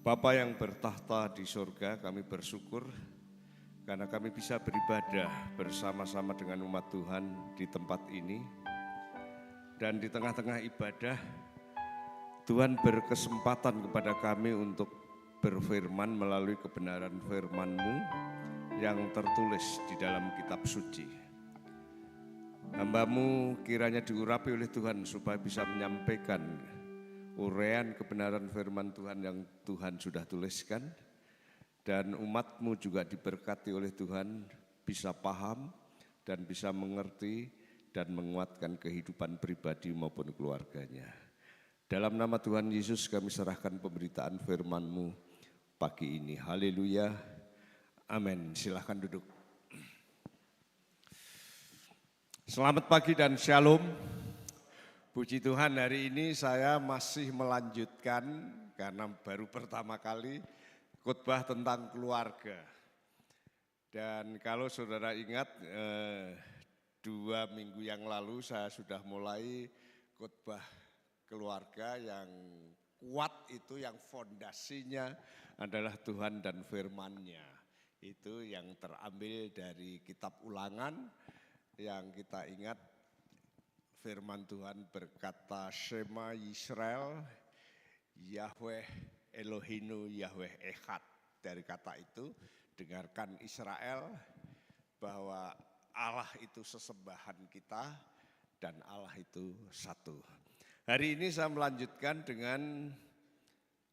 Bapa yang bertahta di surga, kami bersyukur karena kami bisa beribadah bersama-sama dengan umat Tuhan di tempat ini. Dan di tengah-tengah ibadah, Tuhan berkesempatan kepada kami untuk berfirman melalui kebenaran firman-Mu yang tertulis di dalam kitab suci. Hamba-Mu kiranya diurapi oleh Tuhan supaya bisa menyampaikan uraian kebenaran firman Tuhan yang Tuhan sudah tuliskan, dan umat-Mu juga diberkati oleh Tuhan bisa paham dan bisa mengerti dan menguatkan kehidupan pribadi maupun keluarganya. Dalam nama Tuhan Yesus kami serahkan pemberitaan firman-Mu pagi ini. Haleluya, amin. Silahkan duduk. Selamat pagi dan shalom. Puji Tuhan, hari ini saya masih melanjutkan karena baru pertama kali khotbah tentang keluarga. Dan kalau saudara ingat 2 minggu yang lalu saya sudah mulai khotbah keluarga yang kuat, itu yang fondasinya adalah Tuhan dan firman-Nya. Itu yang terambil dari kitab Ulangan yang kita ingat. Firman Tuhan berkata, Shema Yisrael, Yahweh Elohinu, Yahweh Echad. Dari kata itu, dengarkan Israel bahwa Allah itu sesembahan kita dan Allah itu satu. Hari ini saya melanjutkan dengan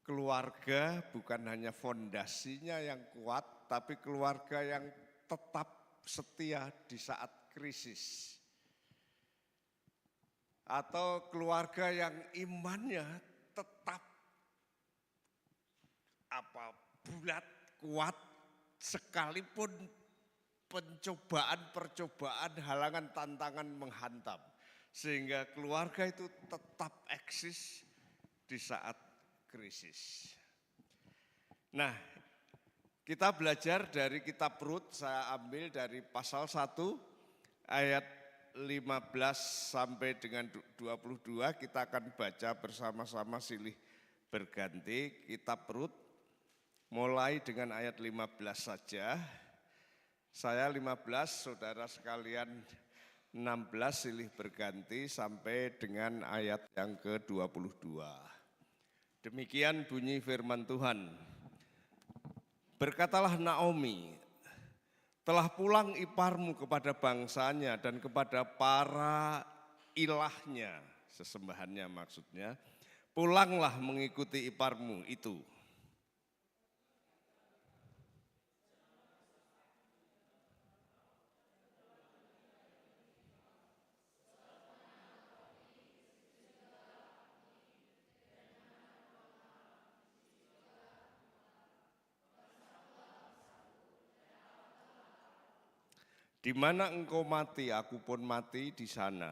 keluarga, bukan hanya fondasinya yang kuat, tapi keluarga yang tetap setia di saat krisis. Atau keluarga yang imannya tetap bulat, kuat, sekalipun percobaan, halangan, tantangan menghantam. Sehingga keluarga itu tetap eksis di saat krisis. Nah, kita belajar dari kitab Rut, saya ambil dari pasal 1 ayat 15 sampai dengan 22, kita akan baca bersama-sama silih berganti. Kitab Rut mulai dengan ayat 15 saja. Saya 15, saudara sekalian 16, silih berganti sampai dengan ayat yang ke-22. Demikian bunyi firman Tuhan. Berkatalah Naomi, telah pulang iparmu kepada bangsanya dan kepada para ilahnya, sesembahannya maksudnya. Pulanglah mengikuti iparmu itu. Di mana engkau mati, aku pun mati di sana.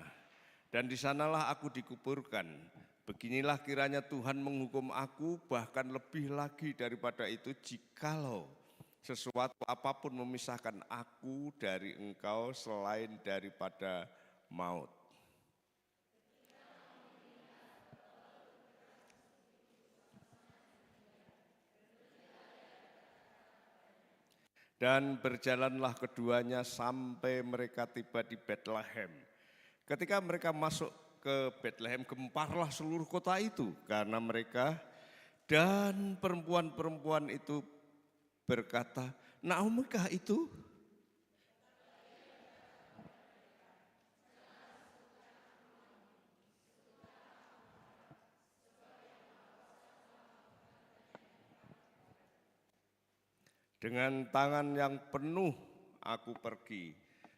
Dan di sanalah aku dikuburkan. Beginilah kiranya Tuhan menghukum aku, bahkan lebih lagi daripada itu, jikalau sesuatu apapun memisahkan aku dari engkau selain daripada maut. Dan berjalanlah keduanya sampai mereka tiba di Betlehem. Ketika mereka masuk ke Betlehem, gemparlah seluruh kota itu karena mereka, dan perempuan-perempuan itu berkata, Naomikah itu? Dengan tangan yang penuh aku pergi,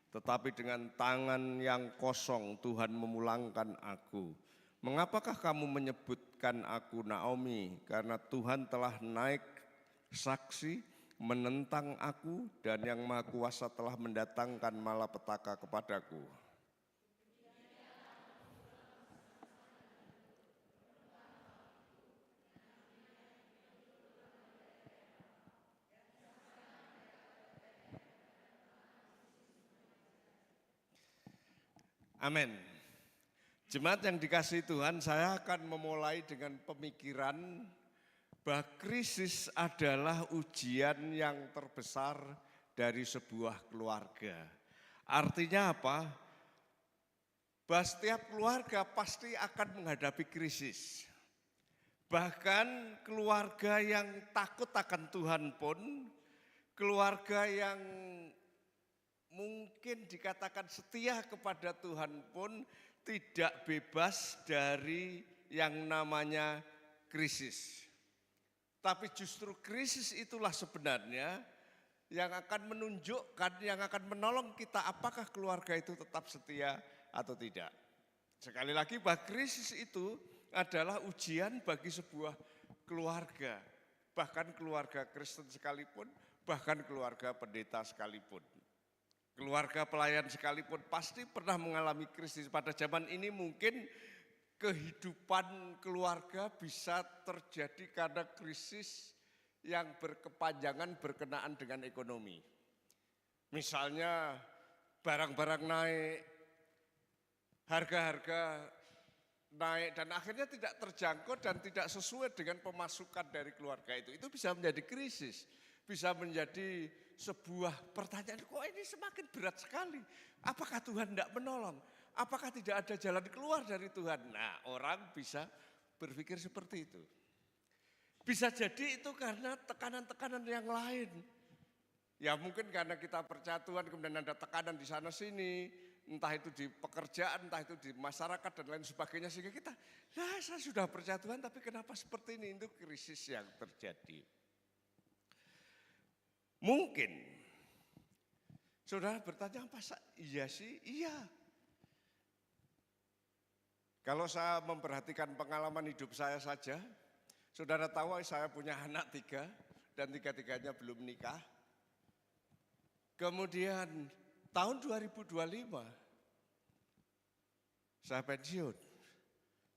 tetapi dengan tangan yang kosong Tuhan memulangkan aku. Mengapakah kamu menyebutkan aku Naomi? Karena Tuhan telah naik saksi menentang aku, dan yang Maha Kuasa telah mendatangkan malapetaka kepadaku. Amin. Jemaat yang dikasihi Tuhan, saya akan memulai dengan pemikiran bahwa krisis adalah ujian yang terbesar dari sebuah keluarga. Artinya apa? Bahwa setiap keluarga pasti akan menghadapi krisis. Bahkan keluarga yang takut akan Tuhan pun, keluarga yang mungkin dikatakan setia kepada Tuhan pun tidak bebas dari yang namanya krisis. Tapi justru krisis itulah sebenarnya yang akan menunjukkan, yang akan menolong kita apakah keluarga itu tetap setia atau tidak. Sekali lagi bahwa krisis itu adalah ujian bagi sebuah keluarga. Bahkan keluarga Kristen sekalipun, bahkan keluarga pendeta sekalipun. Keluarga pelayan sekalipun pasti pernah mengalami krisis. Pada zaman ini mungkin kehidupan keluarga bisa terjadi karena krisis yang berkepanjangan berkenaan dengan ekonomi. Misalnya barang-barang naik, harga-harga naik dan akhirnya tidak terjangkau dan tidak sesuai dengan pemasukan dari keluarga itu. Itu bisa menjadi krisis, bisa menjadi sebuah pertanyaan, kok ini semakin berat sekali. Apakah Tuhan tidak menolong? Apakah tidak ada jalan keluar dari Tuhan? Nah, orang bisa berpikir seperti itu. Bisa jadi itu karena tekanan-tekanan yang lain. Ya mungkin karena kita percaya Tuhan kemudian ada tekanan di sana sini, entah itu di pekerjaan, entah itu di masyarakat dan lain sebagainya. Sehingga kita, ya saya sudah percaya Tuhan tapi kenapa seperti ini? Itu krisis yang terjadi. Mungkin saudara bertanya, apa iya sih? Iya. Kalau saya memperhatikan pengalaman hidup saya saja, saudara tahu saya punya anak 3 dan 3-tiganya belum nikah. Kemudian tahun 2025 saya pensiun.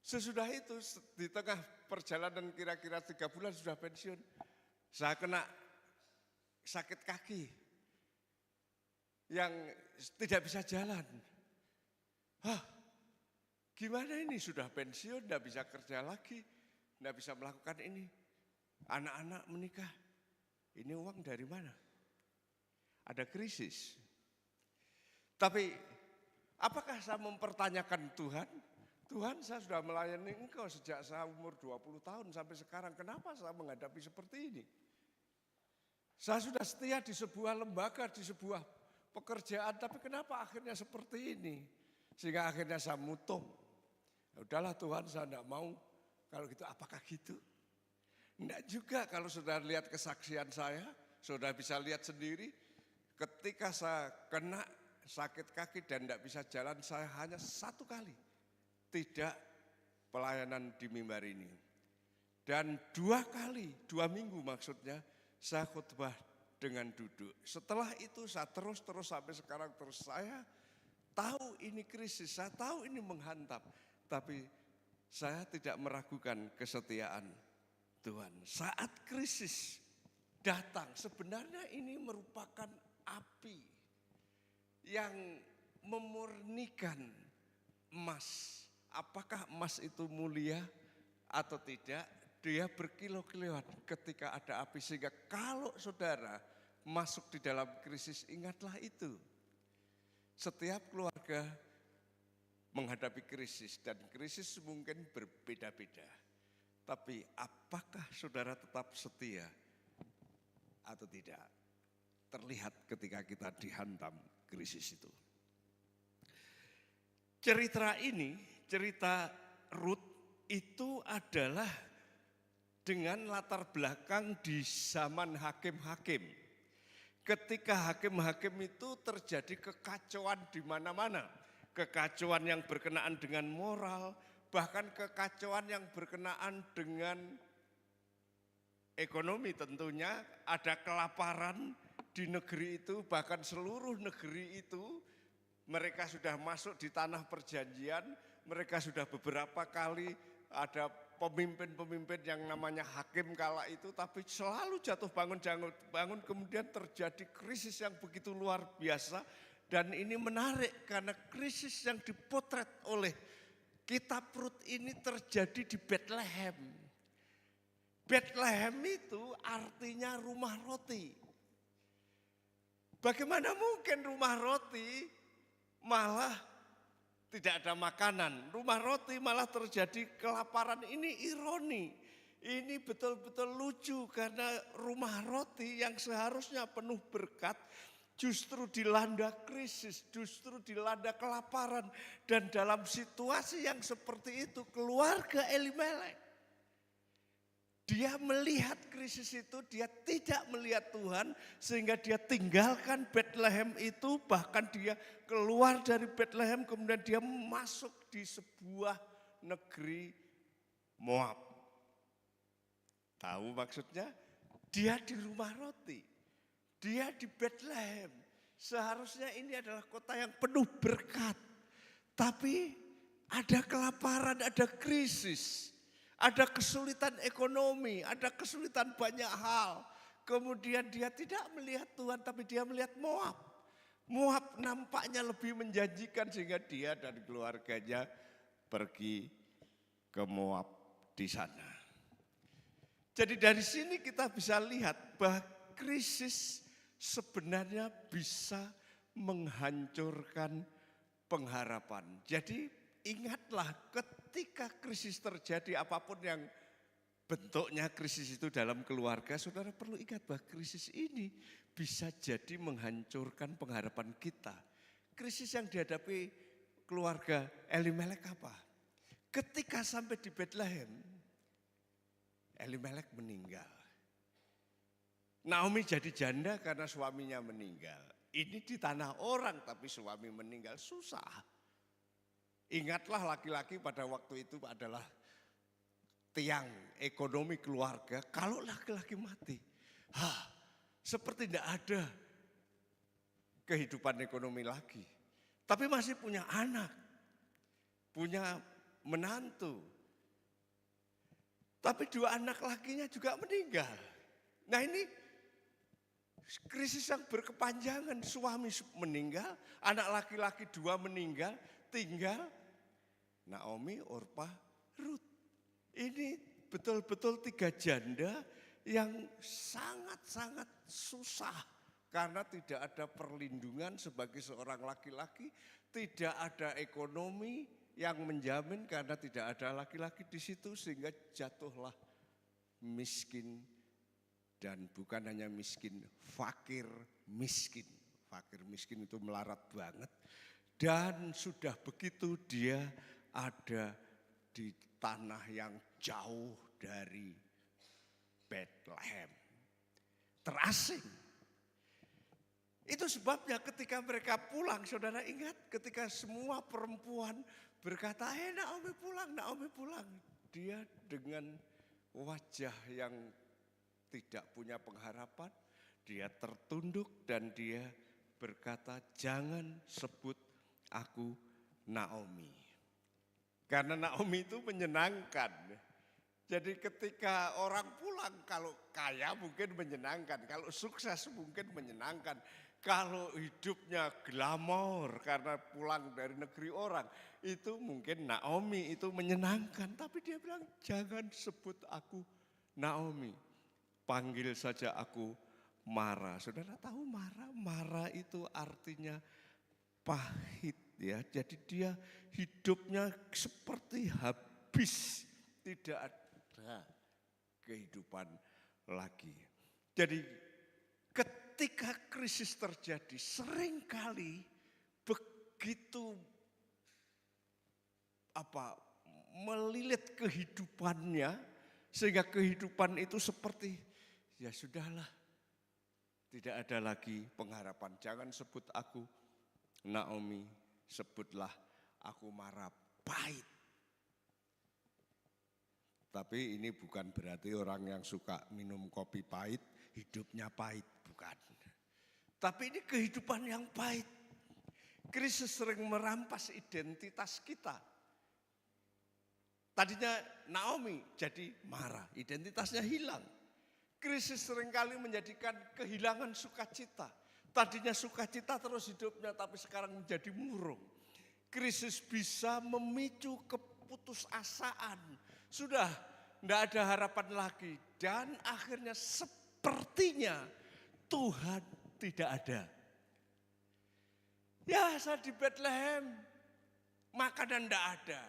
Sesudah itu di tengah perjalanan kira-kira 3 bulan sudah pensiun, saya kena sakit kaki yang tidak bisa jalan. Gimana ini sudah pensiun, tidak bisa kerja lagi, tidak bisa melakukan ini. Anak-anak menikah, ini uang dari mana? Ada krisis. Tapi apakah saya mempertanyakan Tuhan? Tuhan, saya sudah melayani Engkau sejak saya umur 20 tahun sampai sekarang. Kenapa saya menghadapi seperti ini? Saya sudah setia di sebuah lembaga, di sebuah pekerjaan, tapi kenapa akhirnya seperti ini? Sehingga akhirnya saya mutung. Ya udahlah Tuhan, saya tidak mau. Kalau gitu apakah gitu? Tidak juga. Kalau sudah lihat kesaksian saya, sudah bisa lihat sendiri. Ketika saya kena sakit kaki dan tidak bisa jalan, saya hanya 1 kali tidak pelayanan di mimbar ini. Dan 2 kali, 2 minggu maksudnya, saya khotbah dengan duduk. Setelah itu saya terus sampai sekarang terus. Saya tahu ini krisis, saya tahu ini menghantam. Tapi saya tidak meragukan kesetiaan Tuhan. Saat krisis datang, sebenarnya ini merupakan api yang memurnikan emas. Apakah emas itu mulia atau tidak? Dia berkilau-kilauan ketika ada api. Sehingga kalau saudara masuk di dalam krisis, ingatlah itu. Setiap keluarga menghadapi krisis dan krisis mungkin berbeda-beda. Tapi apakah saudara tetap setia atau tidak? Terlihat ketika kita dihantam krisis itu. Cerita ini, cerita Rut itu adalah dengan latar belakang di zaman hakim-hakim. Ketika hakim-hakim itu terjadi kekacauan di mana-mana. Kekacauan yang berkenaan dengan moral, bahkan kekacauan yang berkenaan dengan ekonomi tentunya. Ada kelaparan di negeri itu, bahkan seluruh negeri itu. Mereka sudah masuk di tanah perjanjian, mereka sudah beberapa kali ada pemimpin-pemimpin yang namanya hakim kala itu, tapi selalu jatuh bangun kemudian terjadi krisis yang begitu luar biasa. Dan ini menarik karena krisis yang dipotret oleh kitab Rut ini terjadi di Bethlehem. Bethlehem itu artinya rumah roti. Bagaimana mungkin rumah roti malah tidak ada makanan? Rumah roti malah terjadi kelaparan. Ini ironi. Ini betul-betul lucu karena rumah roti yang seharusnya penuh berkat justru dilanda krisis, justru dilanda kelaparan. Dan dalam situasi yang seperti itu keluarga Elimelek, dia melihat krisis itu, dia tidak melihat Tuhan sehingga dia tinggalkan Bethlehem itu, bahkan dia keluar dari Bethlehem kemudian dia masuk di sebuah negeri Moab. Tahu maksudnya? Dia di rumah roti, dia di Bethlehem. Seharusnya ini adalah kota yang penuh berkat. Tapi ada kelaparan, ada krisis. Ada kesulitan ekonomi, ada kesulitan banyak hal. Kemudian dia tidak melihat Tuhan tapi dia melihat Moab. Moab nampaknya lebih menjanjikan sehingga dia dan keluarganya pergi ke Moab di sana. Jadi dari sini kita bisa lihat bahwa krisis sebenarnya bisa menghancurkan pengharapan. Jadi ingatlah ketika krisis terjadi apapun yang bentuknya krisis itu dalam keluarga, saudara perlu ingat bahwa krisis ini bisa jadi menghancurkan pengharapan kita. Krisis yang dihadapi keluarga Elimelek apa? Ketika sampai di Bethlehem, Elimelek meninggal. Naomi jadi janda karena suaminya meninggal. Ini di tanah orang tapi suami meninggal, susah. Ingatlah laki-laki pada waktu itu adalah tiang ekonomi keluarga. Kalau laki-laki mati, seperti tidak ada kehidupan ekonomi lagi. Tapi masih punya anak, punya menantu. Tapi dua anak lakinya juga meninggal. Nah ini krisis yang berkepanjangan. Suami meninggal, anak laki-laki dua meninggal, tinggal Naomi, Orpa, Ruth. Ini betul-betul tiga janda yang sangat-sangat susah. Karena tidak ada perlindungan sebagai seorang laki-laki, tidak ada ekonomi yang menjamin karena tidak ada laki-laki di situ sehingga jatuhlah miskin dan bukan hanya miskin, fakir miskin. Fakir miskin itu melarat banget dan sudah begitu dia ada di tanah yang jauh dari Bethlehem. Terasing. Itu sebabnya ketika mereka pulang, saudara ingat ketika semua perempuan berkata, Naomi pulang, Naomi pulang. Dia dengan wajah yang tidak punya pengharapan, dia tertunduk dan dia berkata, jangan sebut aku Naomi. Karena Naomi itu menyenangkan. Jadi ketika orang pulang, kalau kaya mungkin menyenangkan, kalau sukses mungkin menyenangkan. Kalau hidupnya glamor karena pulang dari negeri orang, itu mungkin Naomi itu menyenangkan. Tapi dia bilang, jangan sebut aku Naomi, panggil saja aku Mara. Saudara tahu Mara? Mara itu artinya pahit ya. Jadi dia hidupnya seperti habis, tidak ada kehidupan lagi. Jadi ketika krisis terjadi, seringkali begitu melilit kehidupannya, sehingga kehidupan itu seperti, ya sudahlah, tidak ada lagi pengharapan. Jangan sebut aku Naomi, sebutlah aku Mara, pahit. Tapi ini bukan berarti orang yang suka minum kopi pahit, hidupnya pahit, bukan. Tapi ini kehidupan yang pahit. Krisis sering merampas identitas kita. Tadinya Naomi jadi Mara, identitasnya hilang. Krisis seringkali menjadikan kehilangan sukacita. Tadinya sukacita terus hidupnya, tapi sekarang menjadi murung. Krisis bisa memicu keputusasaan. Sudah tidak ada harapan lagi. Dan akhirnya sepertinya Tuhan tidak ada. Ya, saya di Bethlehem, makanan tidak ada.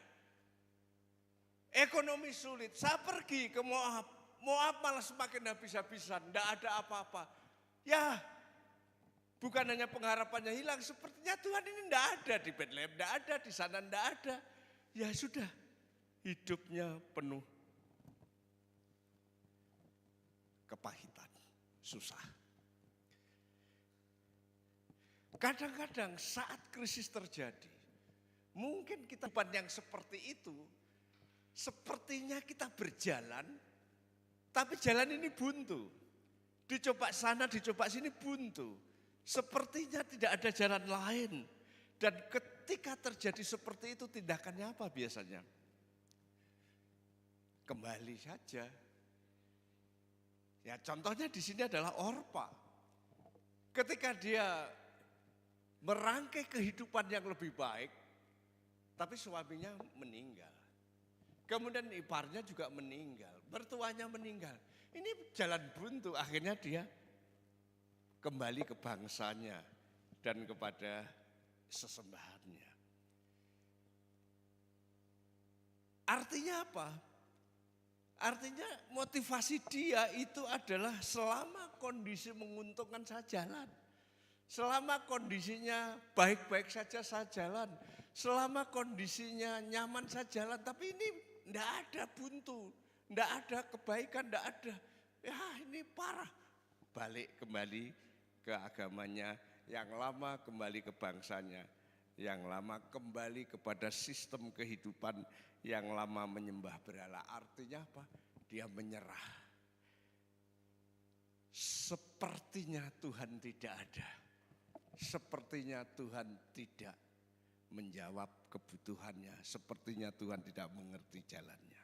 Ekonomi sulit, saya pergi ke Moab. Moab malah semakin habis-habisan, tidak ada apa-apa. Ya, bukan hanya pengharapannya hilang, sepertinya Tuhan ini tidak ada di Bethlehem, tidak ada, di sana tidak ada. Ya sudah, hidupnya penuh kepahitan, susah. Kadang-kadang saat krisis terjadi, mungkin kita yang seperti itu, sepertinya kita berjalan, tapi jalan ini buntu. Dicoba sana, dicoba sini buntu. Sepertinya tidak ada jalan lain. Dan ketika terjadi seperti itu, tindakannya apa biasanya? Kembali saja. Ya, contohnya di sini adalah Orpa. Ketika dia merangkai kehidupan yang lebih baik, tapi suaminya meninggal. Kemudian iparnya juga meninggal, mertuanya meninggal. Ini jalan buntu, akhirnya dia kembali ke bangsanya dan kepada sesembahannya. Artinya apa? Artinya motivasi dia itu adalah selama kondisi menguntungkan saya jalan. Selama kondisinya baik-baik saja saya jalan. Selama kondisinya nyaman saya jalan. Tapi ini tidak ada buntu. Tidak ada kebaikan, tidak ada. Ya ini parah. Balik kembali ke agamanya. Yang lama kembali ke bangsanya. Yang lama kembali kepada sistem kehidupan. Yang lama menyembah berhala. Artinya apa? Dia menyerah. Sepertinya Tuhan tidak ada. Sepertinya Tuhan tidak menjawab kebutuhannya. Sepertinya Tuhan tidak mengerti jalannya.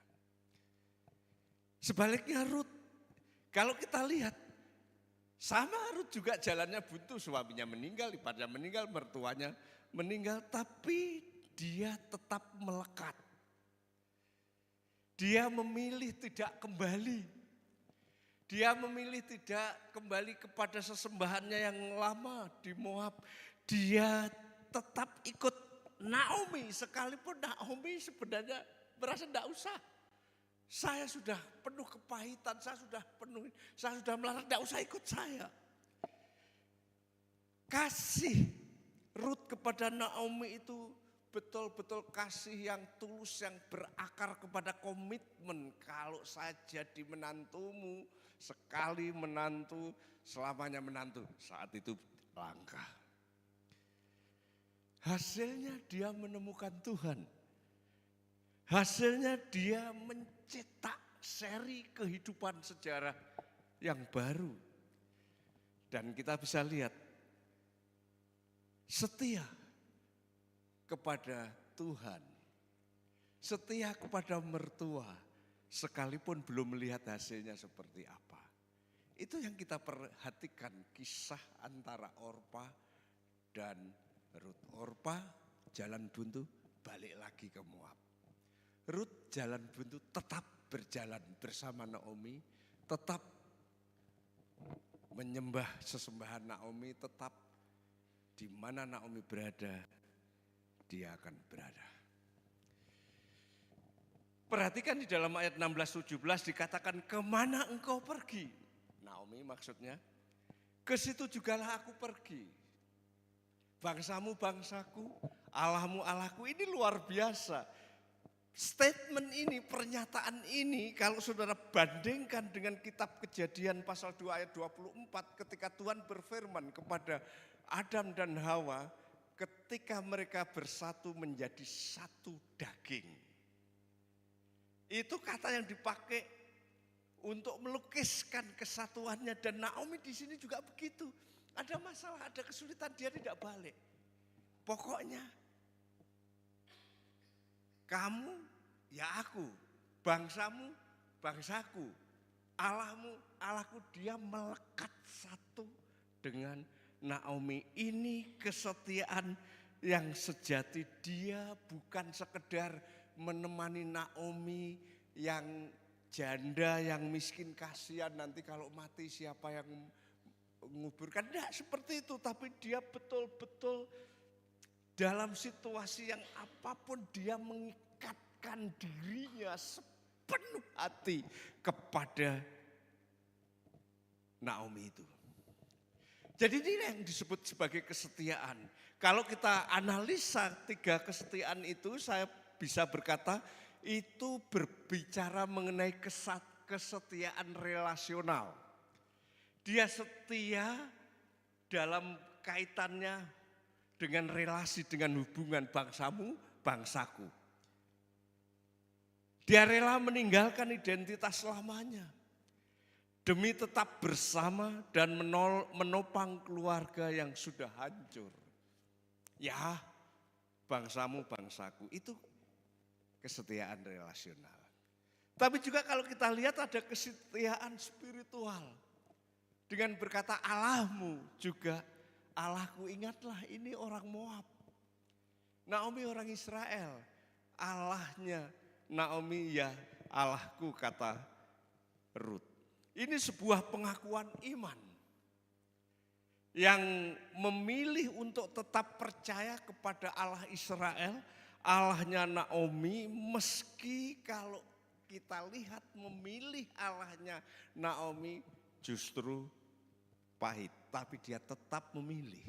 Sebaliknya Rut, kalau kita lihat, sama Rut juga jalannya buntu. Suaminya meninggal, iparnya meninggal, mertuanya meninggal. Tapi dia tetap melekat. Dia memilih tidak kembali. Dia memilih tidak kembali kepada sesembahannya yang lama di Moab. Dia tetap ikut Naomi, sekalipun Naomi sebenarnya merasa tidak usah. Saya sudah penuh kepahitan, saya sudah melarang, tidak usah ikut saya. Kasih Rut kepada Naomi itu betul-betul kasih yang tulus, yang berakar kepada komitmen. Kalau saya jadi menantumu, sekali menantu, selamanya menantu. Saat itu langka. Hasilnya dia menemukan Tuhan. Hasilnya dia mencetak seri kehidupan sejarah yang baru. Dan kita bisa lihat, setia kepada Tuhan, setia kepada mertua, sekalipun belum melihat hasilnya seperti apa. Itu yang kita perhatikan, kisah antara Orpa dan Rut. Orpa jalan buntu, balik lagi ke Moab. Rut jalan buntu, tetap berjalan bersama Naomi, tetap menyembah sesembahan Naomi, tetap di mana Naomi berada, dia akan berada. Perhatikan di dalam ayat 16-17 dikatakan, kemana engkau pergi? Naomi maksudnya, ke situ jugalah aku pergi. Bangsamu bangsaku, Allahmu Allahku, ini luar biasa. Statement ini, pernyataan ini, kalau saudara bandingkan dengan kitab Kejadian pasal 2 ayat 24, ketika Tuhan berfirman kepada Adam dan Hawa, ketika mereka bersatu menjadi satu daging. Itu kata yang dipakai untuk melukiskan kesatuannya, dan Naomi di sini juga begitu. Ada masalah, ada kesulitan, dia tidak balik. Pokoknya kamu ya aku, bangsamu bangsaku, Allahmu Allahku. Dia melekat satu dengan Naomi. Ini kesetiaan yang sejati. Dia bukan sekedar menemani Naomi yang janda yang miskin kasihan nanti kalau mati siapa yang menguburkan. Tidak seperti itu, tapi dia betul-betul dalam situasi yang apapun dia mengikatkan dirinya sepenuh hati kepada Naomi itu. Jadi ini yang disebut sebagai kesetiaan. Kalau kita analisa 3 kesetiaan itu, saya bisa berkata itu berbicara mengenai kesetiaan relasional. Dia setia dalam kaitannya dengan relasi, dengan hubungan bangsamu, bangsaku. Dia rela meninggalkan identitas lamanya demi tetap bersama dan menopang keluarga yang sudah hancur. Ya, bangsamu, bangsaku, itu kesetiaan relasional. Tapi juga kalau kita lihat ada kesetiaan spiritual. Dengan berkata Allahmu juga, Allahku, ingatlah ini orang Moab. Naomi orang Israel, Allahnya Naomi ya Allahku, kata Rut. Ini sebuah pengakuan iman yang memilih untuk tetap percaya kepada Allah Israel, Allahnya Naomi, meski kalau kita lihat memilih Allahnya Naomi justru pahit, tapi dia tetap memilih.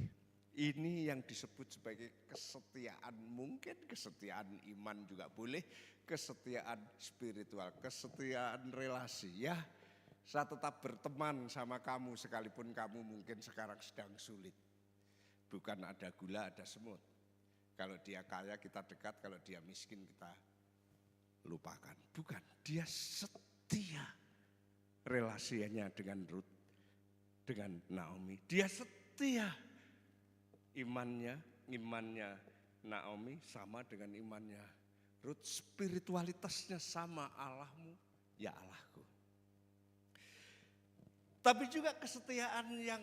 Ini yang disebut sebagai kesetiaan, mungkin kesetiaan iman juga boleh, kesetiaan spiritual, kesetiaan relasi. Ya, saya tetap berteman sama kamu sekalipun kamu mungkin sekarang sedang sulit. Bukan ada gula, ada semut. Kalau dia kaya kita dekat, kalau dia miskin kita lupakan. Bukan, dia setia relasinya dengan Ruth, dengan Naomi. Dia setia imannya Naomi sama dengan imannya Ruth. Spiritualitasnya sama, Allahmu ya Allahku. Tapi juga kesetiaan yang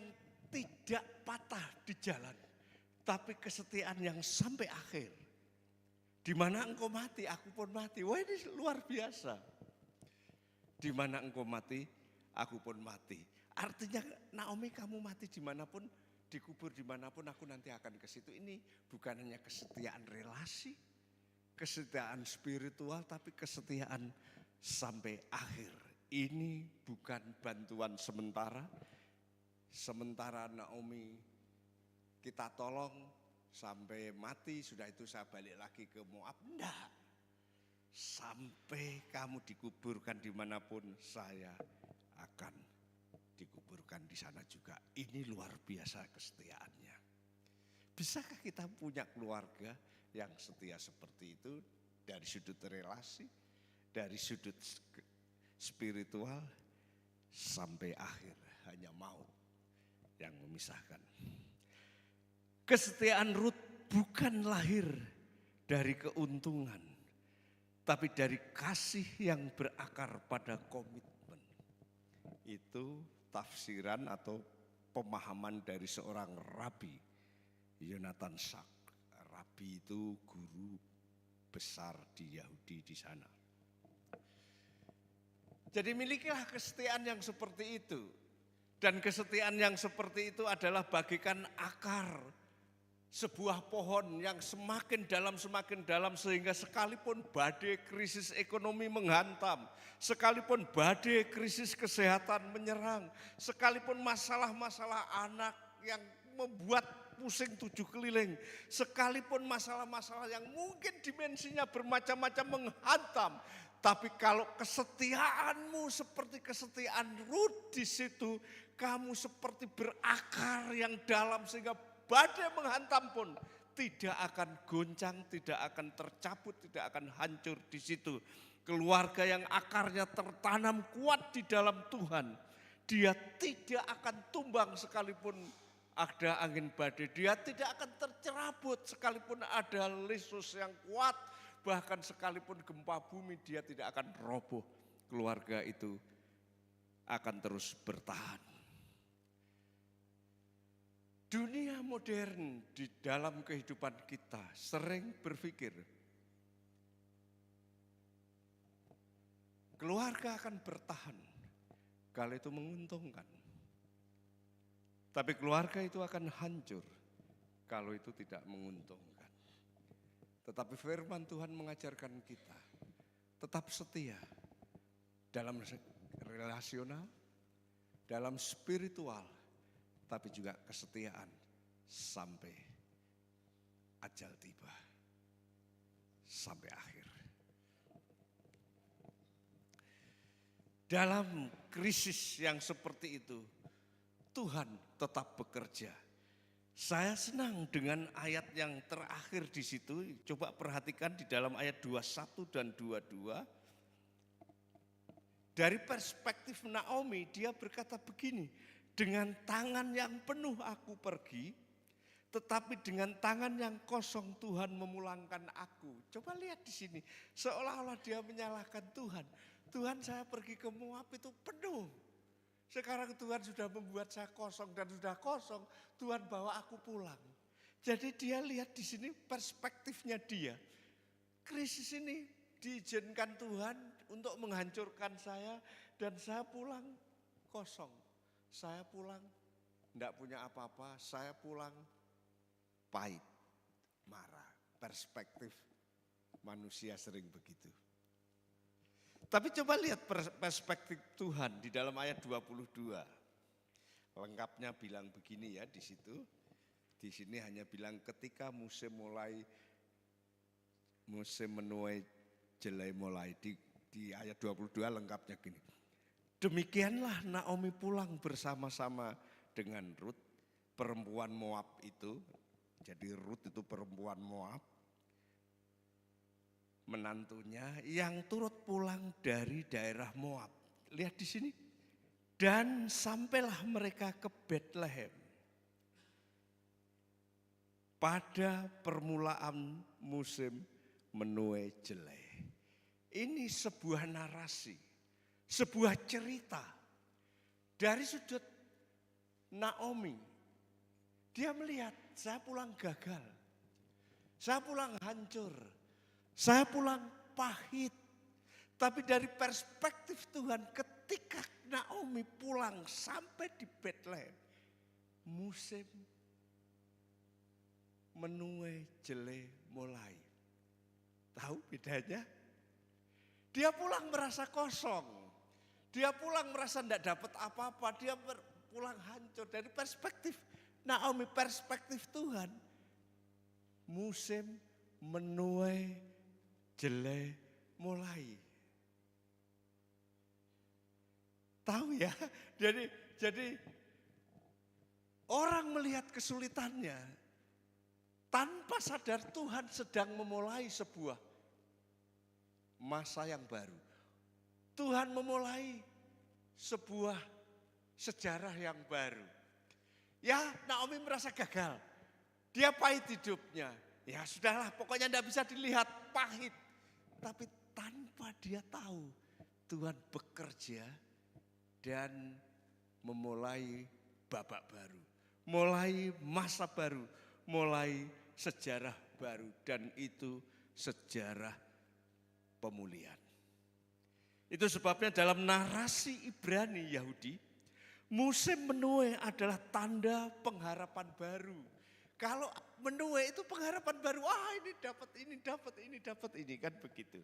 tidak patah di jalan, tapi kesetiaan yang sampai akhir. Di mana engkau mati, aku pun mati. Wah, ini luar biasa. Di mana engkau mati, aku pun mati. Artinya Naomi, kamu mati dimanapun, dikubur dimanapun, aku nanti akan ke situ. Ini bukan hanya kesetiaan relasi, kesetiaan spiritual, tapi kesetiaan sampai akhir. Ini bukan bantuan sementara. Sementara Naomi kita tolong sampai mati, sudah itu saya balik lagi ke Moab. Enggak. Sampai kamu dikuburkan dimanapun, saya akan dikuburkan di sana juga. Ini luar biasa kesetiaannya. Bisakah kita punya keluarga yang setia seperti itu dari sudut relasi, dari sudut spiritual sampai akhir, hanya maut yang memisahkan. Kesetiaan Ruth bukan lahir dari keuntungan, tapi dari kasih yang berakar pada komitmen. Itu tafsiran atau pemahaman dari seorang Rabi, Yonatan Sachs. Rabi itu guru besar di Yahudi di sana. Jadi milikilah kesetiaan yang seperti itu. Dan kesetiaan yang seperti itu adalah bagikan akar sebuah pohon yang semakin dalam sehingga sekalipun badai krisis ekonomi menghantam, sekalipun badai krisis kesehatan menyerang, sekalipun masalah-masalah anak yang membuat pusing 7 keliling, sekalipun masalah-masalah yang mungkin dimensinya bermacam-macam menghantam, tapi kalau kesetiaanmu seperti kesetiaan Ruth di situ, kamu seperti berakar yang dalam sehingga badai menghantam pun tidak akan goncang, tidak akan tercabut, tidak akan hancur di situ. Keluarga yang akarnya tertanam kuat di dalam Tuhan, dia tidak akan tumbang sekalipun ada angin badai, dia tidak akan tercerabut sekalipun ada lesus yang kuat. Bahkan sekalipun gempa bumi dia tidak akan roboh. Keluarga itu akan terus bertahan. Dunia modern di dalam kehidupan kita sering berpikir Keluarga akan bertahan kalau itu menguntungkan. Tapi keluarga itu akan hancur kalau itu tidak menguntungkan. Tetapi firman Tuhan mengajarkan kita tetap setia dalam relasional, dalam spiritual, tapi juga kesetiaan sampai ajal tiba, sampai akhir. Dalam krisis yang seperti itu, Tuhan tetap bekerja. Saya senang dengan ayat yang terakhir di situ. Coba perhatikan di dalam ayat 21 dan 22. Dari perspektif Naomi, dia berkata begini, dengan tangan yang penuh aku pergi, tetapi dengan tangan yang kosong Tuhan memulangkan aku. Coba lihat di sini, seolah-olah dia menyalahkan Tuhan. Tuhan, saya pergi ke Moab itu penuh. Sekarang Tuhan sudah membuat saya kosong dan sudah kosong, Tuhan bawa aku pulang. Jadi dia lihat di sini perspektifnya dia. Krisis ini diizinkan Tuhan untuk menghancurkan saya dan saya pulang kosong. Saya pulang tidak punya apa-apa, saya pulang pahit, marah. Perspektif manusia sering begitu. Tapi coba lihat perspektif Tuhan di dalam ayat 22. Lengkapnya bilang begini ya di situ. Di sini hanya bilang ketika musim menuai jelai mulai. Di ayat 22 lengkapnya gini. Demikianlah Naomi pulang bersama-sama dengan Rut, perempuan Moab itu. Jadi Rut itu perempuan Moab. Menantunya yang turut pulang dari daerah Moab. Lihat di sini. Dan sampailah mereka ke Betlehem. Pada permulaan musim menuai jelai. Ini sebuah narasi, sebuah cerita dari sudut Naomi. Dia melihat, saya pulang gagal, saya pulang hancur, saya pulang pahit. Tapi dari perspektif Tuhan, ketika Naomi pulang sampai di Betlehem, musim menuai jelai mulai. Tahu bedanya? Dia pulang merasa kosong. Dia pulang merasa tidak dapat apa-apa. Dia pulang hancur. Dari perspektif Naomi, perspektif Tuhan, musim menuai jelai mulai. Tahu ya, jadi orang melihat kesulitannya tanpa sadar Tuhan sedang memulai sebuah masa yang baru. Tuhan memulai sebuah sejarah yang baru. Ya, Naomi merasa gagal. Dia pahit hidupnya. Ya sudahlah, pokoknya tidak bisa dilihat, pahit. Tapi tanpa dia tahu Tuhan bekerja dan memulai babak baru, mulai masa baru, mulai sejarah baru, dan itu sejarah pemulihan. Itu sebabnya dalam narasi Ibrani Yahudi, musim menuai adalah tanda pengharapan baru. Kalau menuai itu pengharapan baru, ini dapat ini, dapat ini, dapat ini, kan begitu.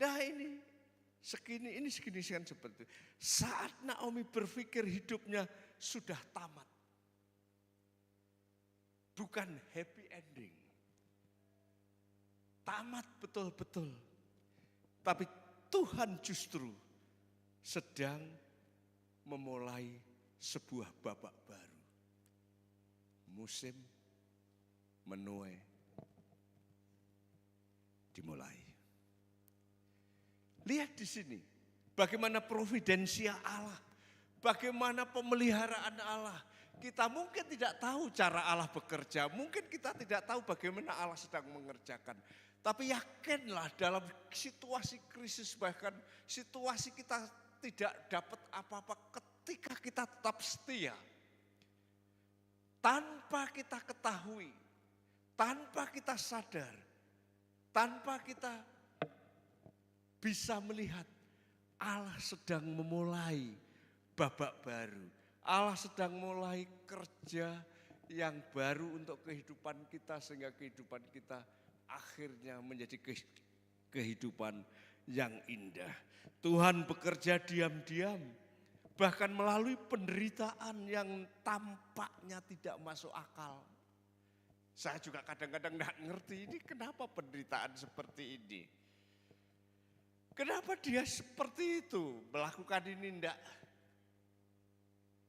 Nah ini segini kan seperti itu. Saat Naomi berpikir hidupnya sudah tamat. Bukan happy ending. Tamat betul-betul. Tapi Tuhan justru sedang memulai sebuah babak baru. Musim menuai dimulai. Lihat di sini, bagaimana providensia Allah, bagaimana pemeliharaan Allah. Kita mungkin tidak tahu cara Allah bekerja, mungkin kita tidak tahu bagaimana Allah sedang mengerjakan. Tapi yakinlah dalam situasi krisis, bahkan situasi kita tidak dapat apa-apa, ketika kita tetap setia. Tanpa kita ketahui, tanpa kita sadar, tanpa kita bisa melihat Allah sedang memulai babak baru. Allah sedang mulai kerja yang baru untuk kehidupan kita sehingga kehidupan kita akhirnya menjadi kehidupan yang indah. Tuhan bekerja diam-diam, bahkan melalui penderitaan yang tampaknya tidak masuk akal. Saya juga kadang-kadang tidak ngerti ini kenapa penderitaan seperti ini. Kenapa dia seperti itu, melakukan ini tidak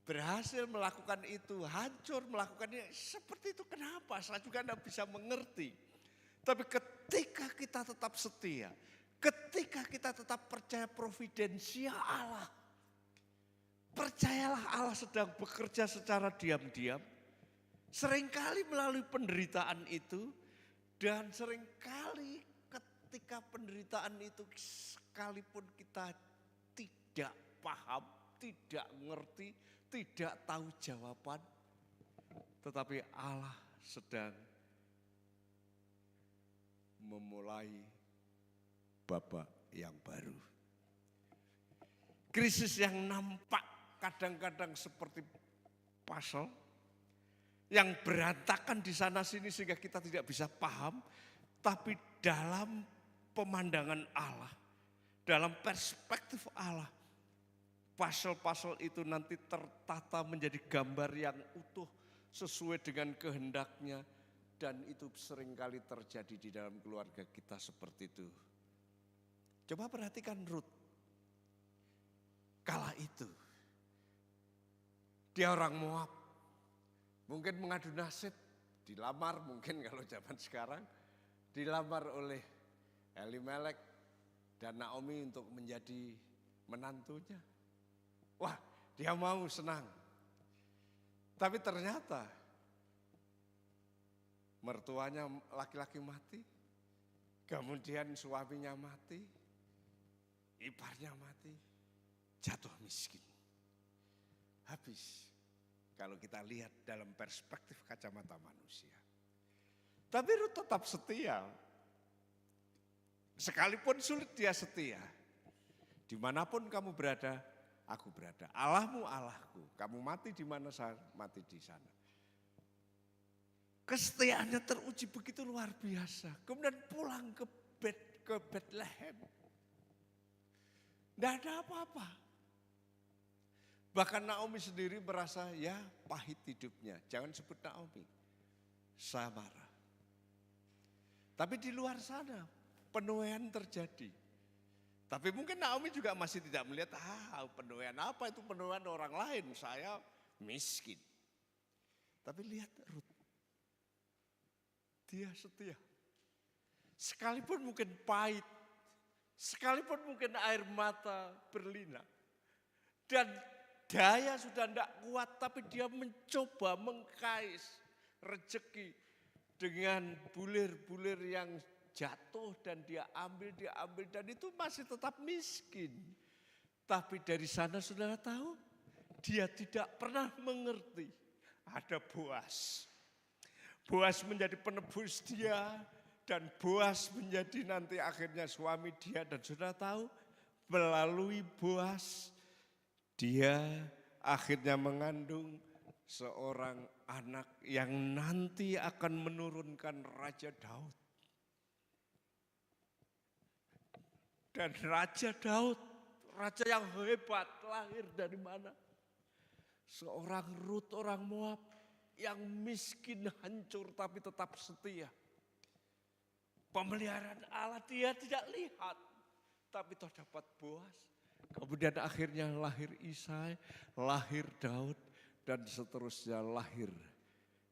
berhasil melakukan itu, hancur melakukan ini, seperti itu kenapa? Saya juga tidak bisa mengerti. Tapi ketika kita tetap setia, ketika kita tetap percaya providensia Allah, percayalah Allah sedang bekerja secara diam-diam, seringkali melalui penderitaan itu, dan seringkali ketika penderitaan itu sekalipun kita tidak paham, tidak ngerti, tidak tahu jawaban, tetapi Allah sedang memulai babak yang baru. Krisis yang nampak kadang-kadang seperti puzzle, yang berantakan di sana sini sehingga kita tidak bisa paham, tapi dalam pemandangan Allah, dalam perspektif Allah, puzzle-puzzle itu nanti tertata menjadi gambar yang utuh sesuai dengan kehendaknya, dan itu seringkali terjadi di dalam keluarga kita seperti itu. Coba perhatikan Ruth. Kala itu dia orang Moab, mungkin mengadu nasib, dilamar mungkin kalau zaman sekarang, dilamar oleh Elimelek dan Naomi untuk menjadi menantunya. Wah, dia mau, senang. Tapi ternyata mertuanya laki-laki mati, kemudian suaminya mati, iparnya mati, jatuh miskin. Habis kalau kita lihat dalam perspektif kacamata manusia. Tapi Ruth tetap setia. Sekalipun sulit dia setia. Dimanapun kamu berada, aku berada. Allahmu Allahku, kamu mati di mana, saya mati di sana. Kesetiaannya teruji begitu luar biasa. Kemudian pulang ke Bethlehem. Tidak ada apa-apa. Bahkan Naomi sendiri merasa ya pahit hidupnya. Jangan sebut Naomi, Samara. Tapi di luar sana penuaian terjadi. Tapi mungkin Naomi juga masih tidak melihat, penuaian apa itu, penuaian orang lain, saya miskin. Tapi lihat Ruth. Dia setia. Sekalipun mungkin pahit, sekalipun mungkin air mata berlinang. Dan daya sudah tidak kuat, tapi dia mencoba mengkais rezeki dengan bulir-bulir yang jatuh dan dia ambil dan itu masih tetap miskin. Tapi dari sana saudara tahu, dia tidak pernah mengerti ada Boas. Boas menjadi penebus dia dan Boas menjadi nanti akhirnya suami dia, dan saudara tahu melalui Boas dia akhirnya mengandung seorang anak yang nanti akan menurunkan Raja Daud. Dan Raja Daud, raja yang hebat, lahir dari mana? Seorang Ruth, orang Moab yang miskin, hancur tapi tetap setia. Pemeliharaan Allah dia tidak lihat, tapi terdapat Boas. Kemudian akhirnya lahir Isai, lahir Daud, dan seterusnya lahir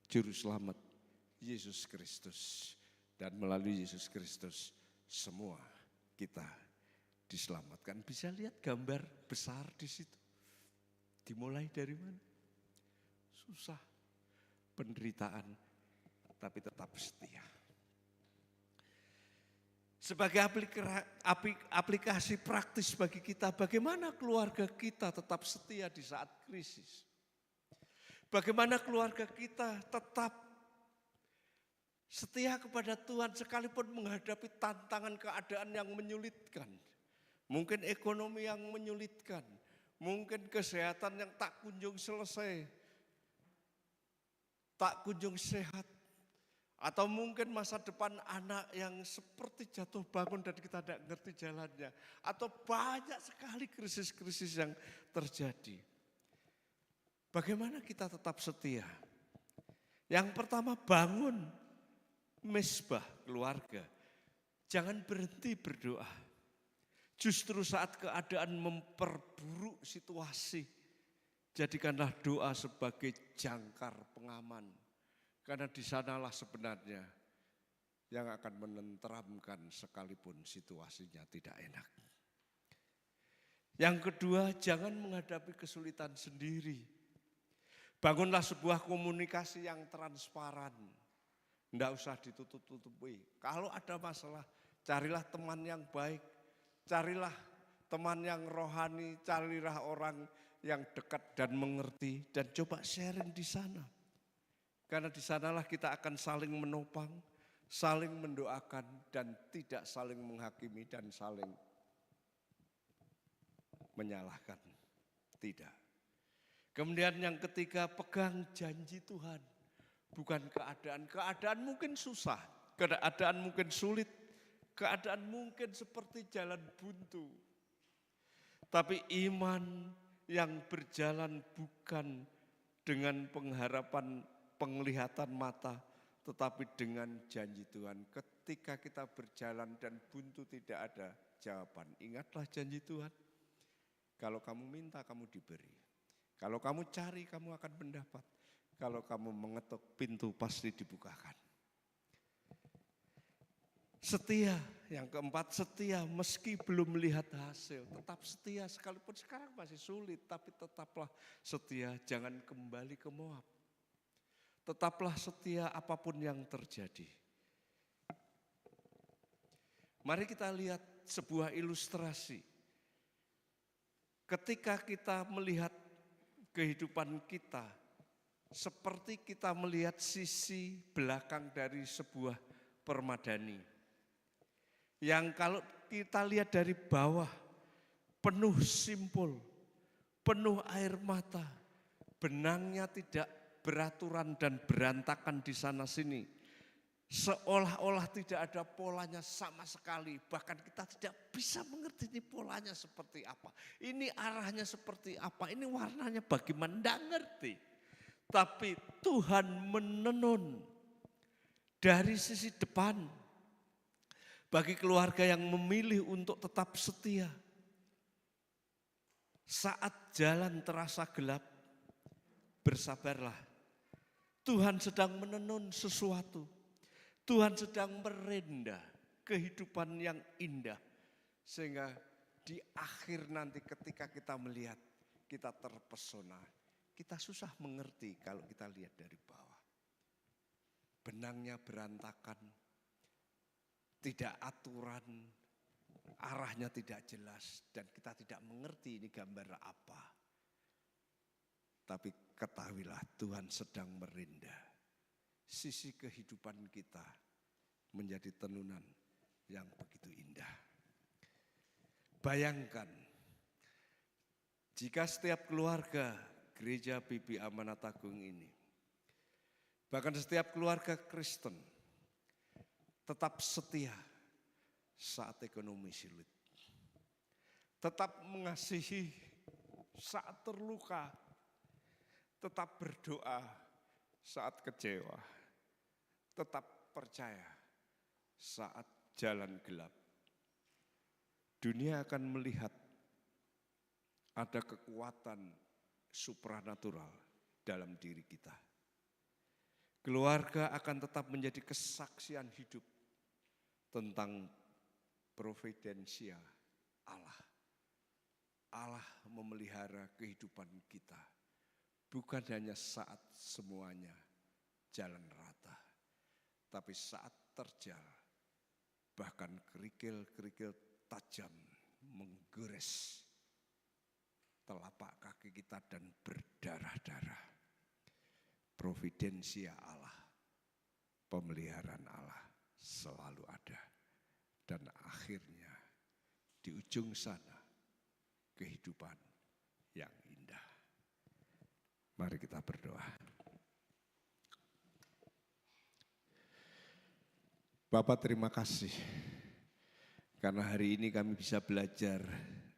Juru Selamat Yesus Kristus. Dan melalui Yesus Kristus semua kita diselamatkan. Bisa lihat gambar besar di situ. Dimulai dari mana? Susah, penderitaan, tapi tetap setia. Sebagai aplikasi praktis bagi kita, bagaimana keluarga kita tetap setia di saat krisis? Bagaimana keluarga kita tetap setia kepada Tuhan sekalipun menghadapi tantangan keadaan yang menyulitkan, mungkin ekonomi yang menyulitkan, mungkin kesehatan yang tak kunjung selesai, tak kunjung sehat, atau mungkin masa depan anak yang seperti jatuh bangun dan kita tidak ngerti jalannya, atau banyak sekali krisis-krisis yang terjadi. Bagaimana kita tetap setia? Yang pertama, bangun mesbah keluarga. Jangan berhenti berdoa. Justru saat keadaan memperburuk situasi, jadikanlah doa sebagai jangkar pengaman. Karena di sanalah sebenarnya yang akan menenteramkan sekalipun situasinya tidak enak. Yang kedua, jangan menghadapi kesulitan sendiri. Bangunlah sebuah komunikasi yang transparan. Tidak usah ditutup-tutupi. Kalau ada masalah, carilah teman yang baik. Carilah teman yang rohani, carilah orang yang dekat dan mengerti. Dan coba sharing di sana. Karena di sanalah kita akan saling menopang, saling mendoakan, dan tidak saling menghakimi dan saling menyalahkan. Tidak. Kemudian yang ketiga, pegang janji Tuhan. Bukan keadaan. Keadaan mungkin susah, keadaan mungkin sulit, keadaan mungkin seperti jalan buntu. Tapi iman yang berjalan bukan dengan pengharapan penglihatan mata, tetapi dengan janji Tuhan. Ketika kita berjalan dan buntu tidak ada jawaban, ingatlah janji Tuhan. Kalau kamu minta, kamu diberi. Kalau kamu cari, kamu akan mendapat. Kalau kamu mengetuk pintu, pasti dibukakan. Setia, yang keempat, setia meski belum melihat hasil. Tetap setia sekalipun sekarang masih sulit, tapi tetaplah setia, jangan kembali ke Moab. Tetaplah setia apapun yang terjadi. Mari kita lihat sebuah ilustrasi. Ketika kita melihat kehidupan kita, seperti kita melihat sisi belakang dari sebuah permadani. Yang kalau kita lihat dari bawah, penuh simpul, penuh air mata, benangnya tidak beraturan dan berantakan di sana sini. Seolah-olah tidak ada polanya sama sekali. Bahkan kita tidak bisa mengerti ini polanya seperti apa. Ini arahnya seperti apa. Ini warnanya bagaimana. Tidak ngerti. Tapi Tuhan menenun dari sisi depan. Bagi keluarga yang memilih untuk tetap setia. Saat jalan terasa gelap, bersabarlah. Tuhan sedang menenun sesuatu. Tuhan sedang merendah kehidupan yang indah. Sehingga di akhir nanti ketika kita melihat, kita terpesona. Kita susah mengerti kalau kita lihat dari bawah. Benangnya berantakan, tidak aturan, arahnya tidak jelas. Dan kita tidak mengerti ini gambar apa. Tapi ketahuilah Tuhan sedang merendah. Sisi kehidupan kita menjadi tenunan yang begitu indah. Bayangkan, jika setiap keluarga gereja PB Amanat Agung ini, bahkan setiap keluarga Kristen, tetap setia saat ekonomi sulit. Tetap mengasihi saat terluka, tetap berdoa saat kecewa. Tetap percaya saat jalan gelap. Dunia akan melihat ada kekuatan supranatural dalam diri kita. Keluarga akan tetap menjadi kesaksian hidup tentang providensia Allah. Allah memelihara kehidupan kita. Bukan hanya saat semuanya jalan rata. Tapi saat terjal, bahkan kerikil-kerikil tajam menggores telapak kaki kita dan berdarah-darah. Providensia Allah, pemeliharaan Allah selalu ada. Dan akhirnya di ujung sana kehidupan yang indah. Mari kita berdoa. Bapak, terima kasih karena hari ini kami bisa belajar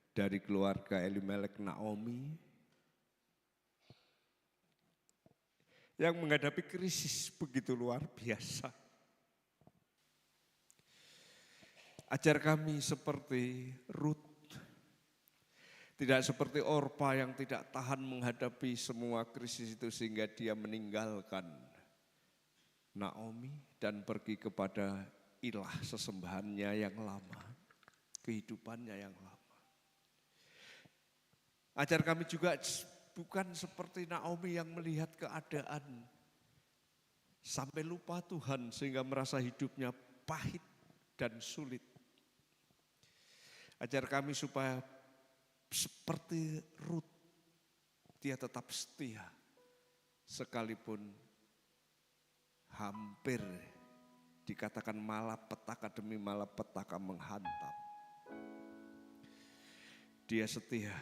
dari keluarga Elimelek Naomi yang menghadapi krisis begitu luar biasa. Ajar kami seperti Ruth, tidak seperti Orpa yang tidak tahan menghadapi semua krisis itu sehingga dia meninggalkan Naomi dan pergi kepada ilah sesembahannya yang lama, kehidupannya yang lama. Ajar kami juga bukan seperti Naomi yang melihat keadaan sampai lupa Tuhan sehingga merasa hidupnya pahit dan sulit. Ajar kami supaya seperti Ruth, dia tetap setia sekalipun hampir dikatakan malapetaka demi malapetaka menghantam. Dia setia.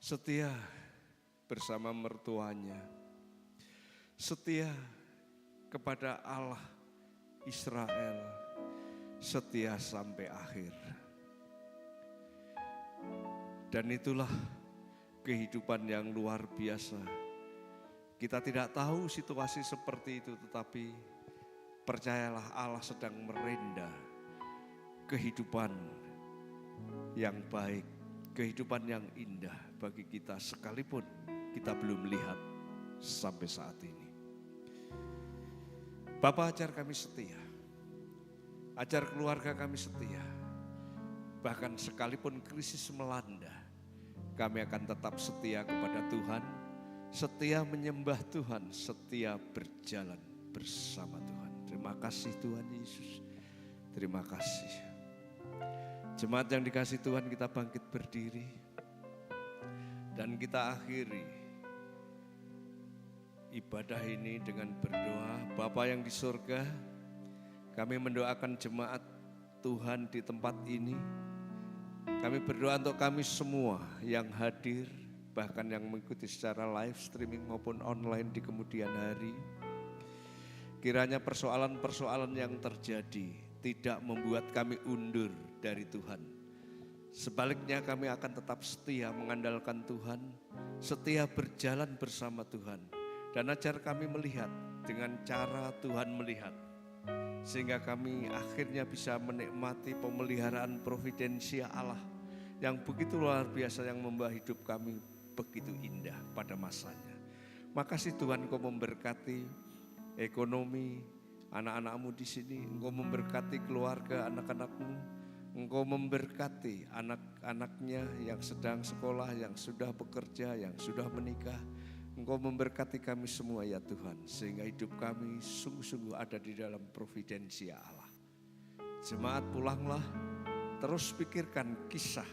Setia bersama mertuanya. Setia kepada Allah Israel. Setia sampai akhir. Dan itulah kehidupan yang luar biasa. Kita tidak tahu situasi seperti itu, tetapi percayalah Allah sedang merenda kehidupan yang baik, kehidupan yang indah bagi kita sekalipun kita belum lihat sampai saat ini. Bapa, ajar kami setia, ajar keluarga kami setia, bahkan sekalipun krisis melanda, kami akan tetap setia kepada Tuhan, setia menyembah Tuhan, setia berjalan bersama Tuhan. Terima kasih Tuhan Yesus, terima kasih. Jemaat yang dikasihi Tuhan, kita bangkit berdiri dan kita akhiri ibadah ini dengan berdoa. Bapa yang di surga, kami mendoakan jemaat Tuhan di tempat ini. Kami berdoa untuk kami semua yang hadir, bahkan yang mengikuti secara live streaming maupun online di kemudian hari. Kiranya persoalan-persoalan yang terjadi tidak membuat kami undur dari Tuhan. Sebaliknya kami akan tetap setia mengandalkan Tuhan, setia berjalan bersama Tuhan. Dan ajar kami melihat dengan cara Tuhan melihat, sehingga kami akhirnya bisa menikmati pemeliharaan providensia Allah yang begitu luar biasa, yang membawa hidup kami begitu indah pada masanya. Makasih Tuhan, Engkau memberkati ekonomi anak-anakmu di sini, Engkau memberkati keluarga anak-anakmu, Engkau memberkati anak-anaknya yang sedang sekolah, yang sudah bekerja, yang sudah menikah. Engkau memberkati kami semua ya Tuhan, sehingga hidup kami sungguh-sungguh ada di dalam providensia Allah. Jemaat, pulanglah, terus pikirkan kisah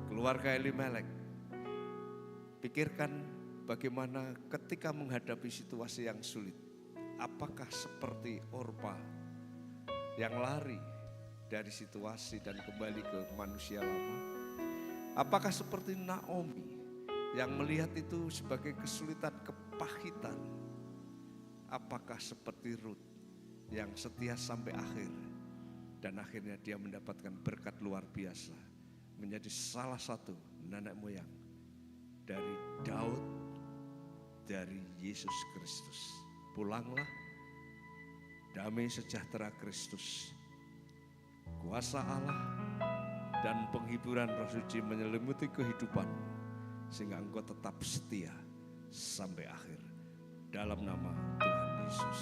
keluarga Elimelek. Pikirkan bagaimana ketika menghadapi situasi yang sulit. Apakah seperti Orpa yang lari dari situasi dan kembali ke manusia lama? Apakah seperti Naomi yang melihat itu sebagai kesulitan, kepahitan? Apakah seperti Ruth yang setia sampai akhir dan akhirnya dia mendapatkan berkat luar biasa, menjadi salah satu nenek moyang dari Daud, dari Yesus Kristus. Pulanglah, damai sejahtera Kristus, kuasa Allah dan penghiburan Roh Suci menyelimuti kehidupan, sehingga engkau tetap setia sampai akhir. Dalam nama Tuhan Yesus.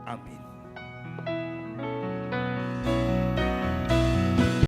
Amin.